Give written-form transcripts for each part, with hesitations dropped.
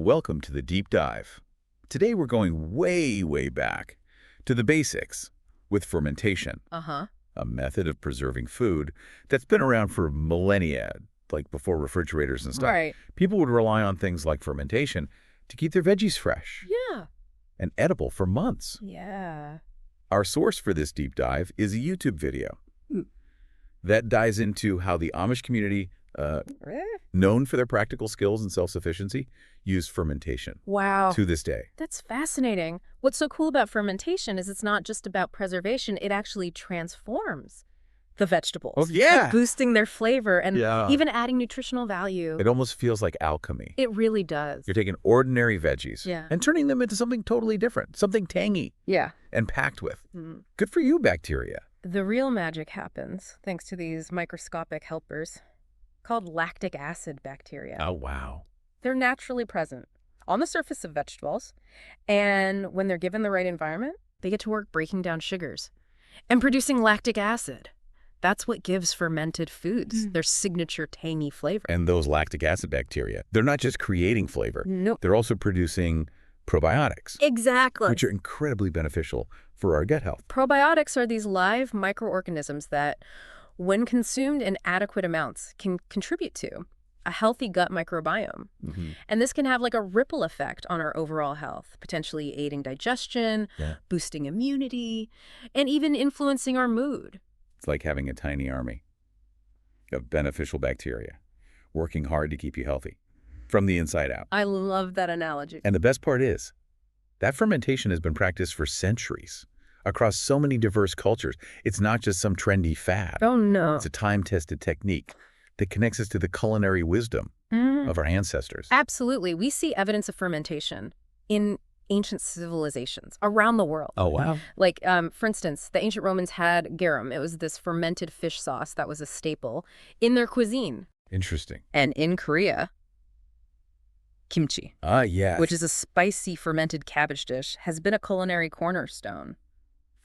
Welcome to the deep dive. Today we're going way, way back to the basics with fermentation, a method of preserving food that's been around for millennia, like before refrigerators and stuff. Right. People would rely on things like fermentation to keep their veggies fresh Yeah. and edible for months. Yeah. Our source for this deep dive is a YouTube video that dives into how the Amish community, known for their practical skills and self-sufficiency, use fermentation Wow. to this day. That's fascinating. What's so cool about fermentation is it's not just about preservation. It actually transforms the vegetables. Oh, yeah. Like boosting their flavor and Yeah. even adding nutritional value. It almost feels like alchemy. It really does. You're taking ordinary veggies and turning them into something totally different, something tangy Yeah. and packed with. Mm. Good for you, bacteria. The real magic happens thanks to these microscopic helpers called lactic acid bacteria. Oh, wow. They're naturally present on the surface of vegetables, and when they're given the right environment, they get to work breaking down sugars and producing lactic acid. That's what gives fermented foods their signature tangy flavor. And those lactic acid bacteria, they're not just creating flavor. Nope. They're also producing probiotics, Exactly. which are incredibly beneficial for our gut health. Probiotics are these live microorganisms that, when consumed in adequate amounts, can contribute to a healthy gut microbiome. And this can have like a ripple effect on our overall health, potentially aiding digestion, boosting immunity, and even influencing our mood. It's like having a tiny army of beneficial bacteria working hard to keep you healthy from the inside out. I love that analogy. And the best part is that fermentation has been practiced for centuries across so many diverse cultures. It's not just some trendy fad. Oh, no. It's a time-tested technique that connects us to the culinary wisdom of our ancestors. Absolutely. We see evidence of fermentation in ancient civilizations around the world. Oh, wow. Like, for instance, the ancient Romans had garum. It was this fermented fish sauce that was a staple in their cuisine. Interesting. And in Korea, kimchi, Yes. which is a spicy fermented cabbage dish, has been a culinary cornerstone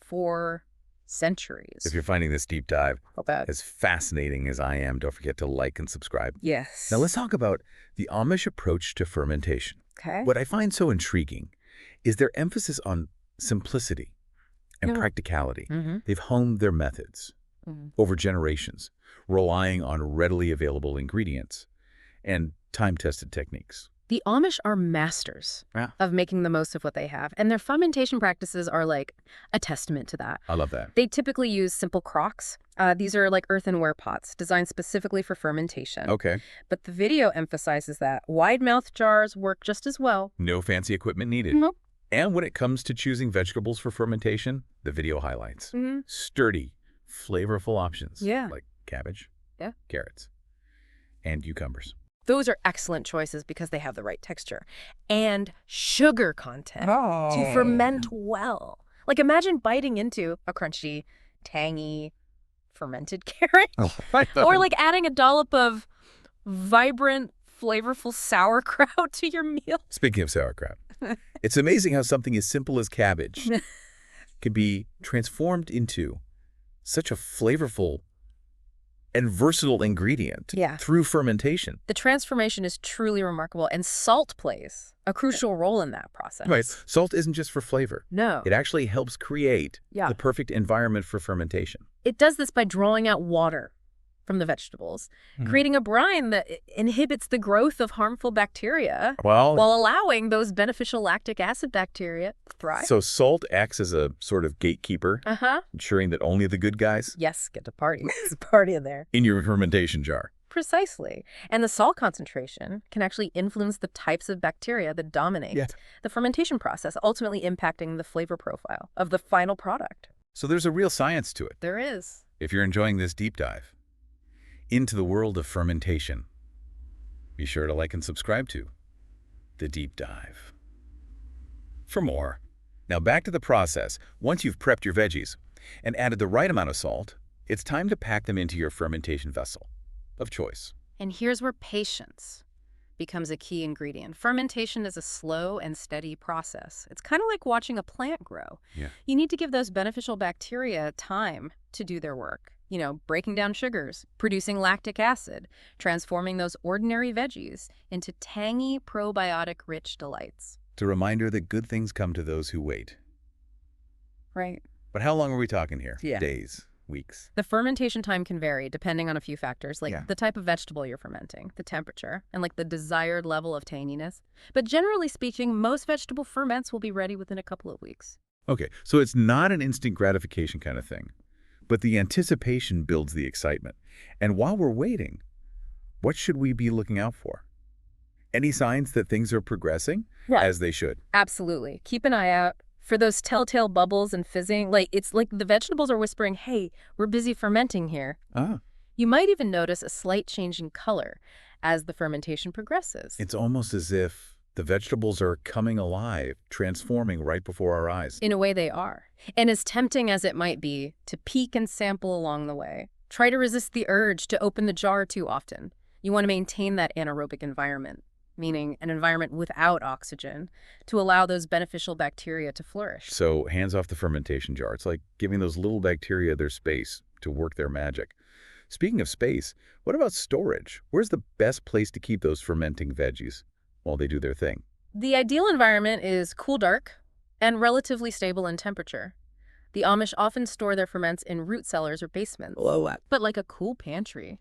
for centuries. If you're finding this deep dive How bad? as fascinating as I am, don't forget to like and subscribe. Yes. Now let's talk about the Amish approach to fermentation. Okay. What I find so intriguing is their emphasis on simplicity and practicality. They've honed their methods over generations, relying on readily available ingredients and time-tested techniques. The Amish are masters of making the most of what they have, and their fermentation practices are like a testament to that. I love that. They typically use simple crocks. These are like earthenware pots designed specifically for fermentation. Okay. But the video emphasizes that wide-mouthed jars work just as well. No fancy equipment needed. Nope. And when it comes to choosing vegetables for fermentation, the video highlights sturdy, flavorful options like cabbage, carrots, and cucumbers. Those are excellent choices because they have the right texture and sugar content to ferment well. Like, imagine biting into a crunchy, tangy, fermented carrot. Or like adding a dollop of vibrant, flavorful sauerkraut to your meal. Speaking of sauerkraut, it's amazing how something as simple as cabbage can be transformed into such a flavorful and versatile ingredient through fermentation. The transformation is truly remarkable, and salt plays a crucial role in that process. Right. Salt isn't just for flavor. No. It actually helps create the perfect environment for fermentation. It does this by drawing out water from the vegetables, creating a brine that inhibits the growth of harmful bacteria while allowing those beneficial lactic acid bacteria to thrive. So salt acts as a sort of gatekeeper, ensuring that only the good guys get to party. It's a party in there. in your fermentation jar. Precisely. And the salt concentration can actually influence the types of bacteria that dominate the fermentation process, ultimately impacting the flavor profile of the final product. So there's a real science to it. There is. If you're enjoying this deep dive into the world of fermentation, be sure to like and subscribe to The Deep Dive for more. Now back to the process. Once you've prepped your veggies and added the right amount of salt, it's time to pack them into your fermentation vessel of choice. And here's where patience becomes a key ingredient. Fermentation is a slow and steady process. It's kind of like watching a plant grow. You need to give those beneficial bacteria time to do their work. breaking down sugars, producing lactic acid, transforming those ordinary veggies into tangy, probiotic-rich delights. It's a reminder that good things come to those who wait. Right. But how long are we talking here? Yeah. Days, weeks? The fermentation time can vary depending on a few factors, like Yeah. the type of vegetable you're fermenting, the temperature, and the desired level of tanginess. But generally speaking, most vegetable ferments will be ready within a couple of weeks. Okay, so it's not an instant gratification kind of thing, but the anticipation builds the excitement. And while we're waiting, what should we be looking out for? Any signs that things are progressing as they should? Absolutely. Keep an eye out for those telltale bubbles and fizzing. It's like the vegetables are whispering, hey, we're busy fermenting here. Ah, You might even notice a slight change in color as the fermentation progresses. it's almost as if the vegetables are coming alive, transforming right before our eyes. In a way, they are. And as tempting as it might be to peek and sample along the way, try to resist the urge to open the jar too often. You want to maintain that anaerobic environment, meaning an environment without oxygen, to allow those beneficial bacteria to flourish. So hands off the fermentation jar. It's like giving those little bacteria their space to work their magic. Speaking of space, what about storage? Where's the best place to keep those fermenting veggies while they do their thing? The ideal environment is cool, dark, and relatively stable in temperature. The Amish often store their ferments in root cellars or basements. But like a cool pantry,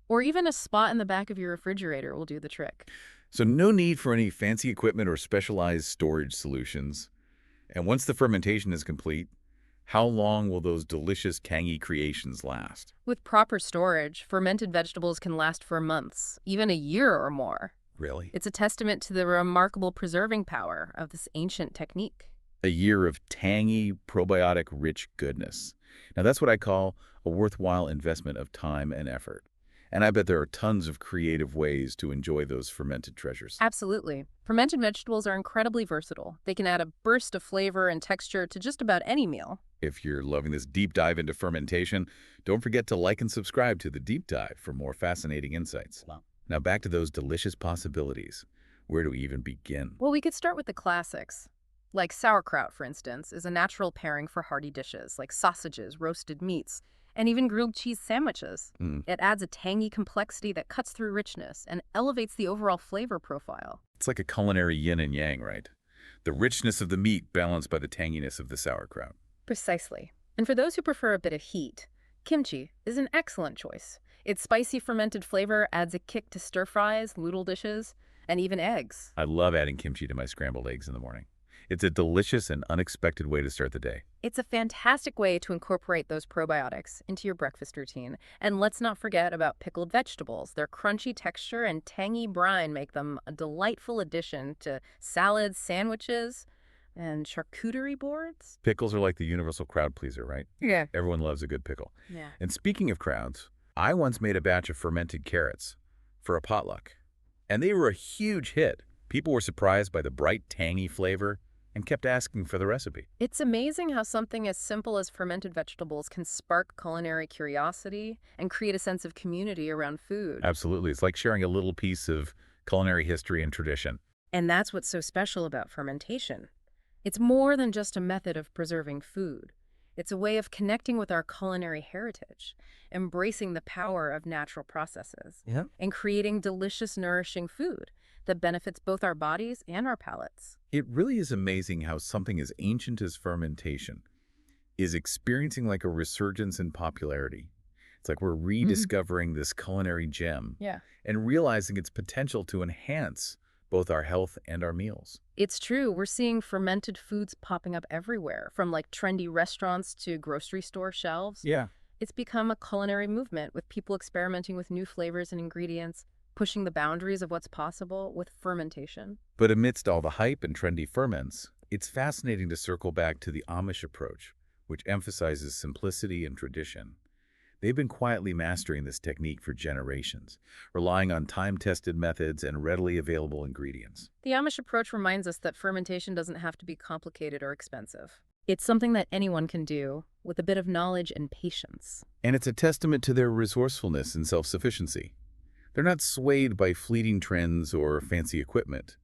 or even a spot in the back of your refrigerator will do the trick. So no need for any fancy equipment or specialized storage solutions. And once the fermentation is complete, how long will those delicious, tangy creations last? With proper storage, fermented vegetables can last for months, even a year or more. Really? It's a testament to the remarkable preserving power of this ancient technique. A year of tangy, probiotic-rich goodness. Now that's what I call a worthwhile investment of time and effort. And I bet there are tons of creative ways to enjoy those fermented treasures. Absolutely. Fermented vegetables are incredibly versatile. They can add a burst of flavor and texture to just about any meal. If you're loving this deep dive into fermentation, don't forget to like and subscribe to The Deep Dive for more fascinating insights. Now back to those delicious possibilities. Where do we even begin? Well, we could start with the classics. Like sauerkraut, for instance, is a natural pairing for hearty dishes like sausages, roasted meats, and even grilled cheese sandwiches. It adds a tangy complexity that cuts through richness and elevates the overall flavor profile. It's like a culinary yin and yang, right? The richness of the meat balanced by the tanginess of the sauerkraut. Precisely. And for those who prefer a bit of heat, kimchi is an excellent choice. Its spicy fermented flavor adds a kick to stir-fries, noodle dishes, and even eggs. I love adding kimchi to my scrambled eggs in the morning. It's a delicious and unexpected way to start the day. It's a fantastic way to incorporate those probiotics into your breakfast routine. And let's not forget about pickled vegetables. Their crunchy texture and tangy brine make them a delightful addition to salads, sandwiches, and charcuterie boards. Pickles are like the universal crowd pleaser, right? Yeah. Everyone loves a good pickle. Yeah. And speaking of crowds, I once made a batch of fermented carrots for a potluck, and they were a huge hit. People were surprised by the bright, tangy flavor and kept asking for the recipe. It's amazing how something as simple as fermented vegetables can spark culinary curiosity and create a sense of community around food. Absolutely. It's like sharing a little piece of culinary history and tradition. And that's what's so special about fermentation. It's more than just a method of preserving food. It's a way of connecting with our culinary heritage, embracing the power of natural processes, and creating delicious, nourishing food that benefits both our bodies and our palates. It really is amazing how something as ancient as fermentation is experiencing like a resurgence in popularity. It's like we're rediscovering this culinary gem and realizing its potential to enhance both our health and our meals. It's true. We're seeing fermented foods popping up everywhere, from trendy restaurants to grocery store shelves. Yeah. It's become a culinary movement with people experimenting with new flavors and ingredients, pushing the boundaries of what's possible with fermentation. But amidst all the hype and trendy ferments, it's fascinating to circle back to the Amish approach, which emphasizes simplicity and tradition. They've been quietly mastering this technique for generations, relying on time-tested methods and readily available ingredients. The Amish approach reminds us that fermentation doesn't have to be complicated or expensive. It's something that anyone can do with a bit of knowledge and patience. And it's a testament to their resourcefulness and self-sufficiency. They're not swayed by fleeting trends or fancy equipment.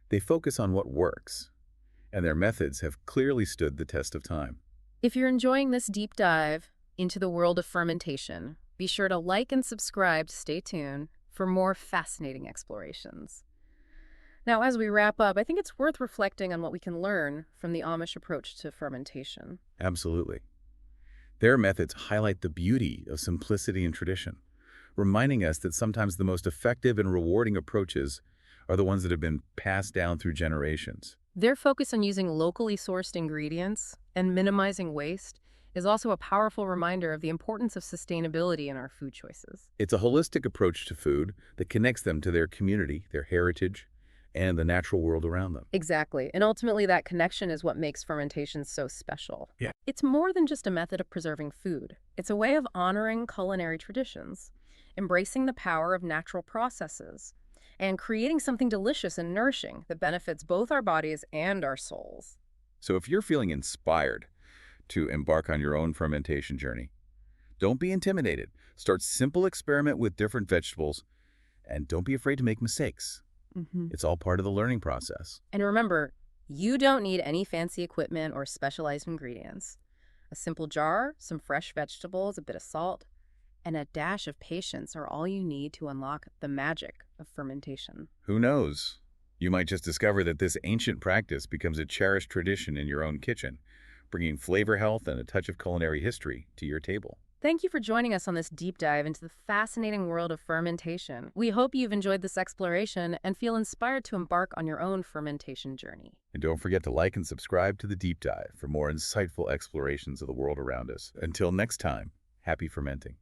They focus on what works, and their methods have clearly stood the test of time. If you're enjoying this deep dive into the world of fermentation. Be sure to like and subscribe to stay tuned for more fascinating explorations. Now, as we wrap up, I think it's worth reflecting on what we can learn from the Amish approach to fermentation. Absolutely. Their methods highlight the beauty of simplicity and tradition, reminding us that sometimes the most effective and rewarding approaches are the ones that have been passed down through generations. Their focus on using locally sourced ingredients and minimizing waste is also a powerful reminder of the importance of sustainability in our food choices. It's a holistic approach to food that connects them to their community, their heritage, and the natural world around them. Exactly. And ultimately, that connection is what makes fermentation so special. Yeah. It's more than just a method of preserving food. It's a way of honoring culinary traditions, embracing the power of natural processes, and creating something delicious and nourishing that benefits both our bodies and our souls. So if you're feeling inspired to embark on your own fermentation journey, don't be intimidated. Start simple, experiment with different vegetables, and don't be afraid to make mistakes. It's all part of the learning process. And remember, you don't need any fancy equipment or specialized ingredients. A simple jar, some fresh vegetables, a bit of salt, and a dash of patience are all you need to unlock the magic of fermentation. Who knows? You might just discover that this ancient practice becomes a cherished tradition in your own kitchen, bringing flavor, health, and a touch of culinary history to your table. Thank you for joining us on this deep dive into the fascinating world of fermentation. We hope you've enjoyed this exploration and feel inspired to embark on your own fermentation journey. And don't forget to like and subscribe to The Deep Dive for more insightful explorations of the world around us. Until next time, happy fermenting.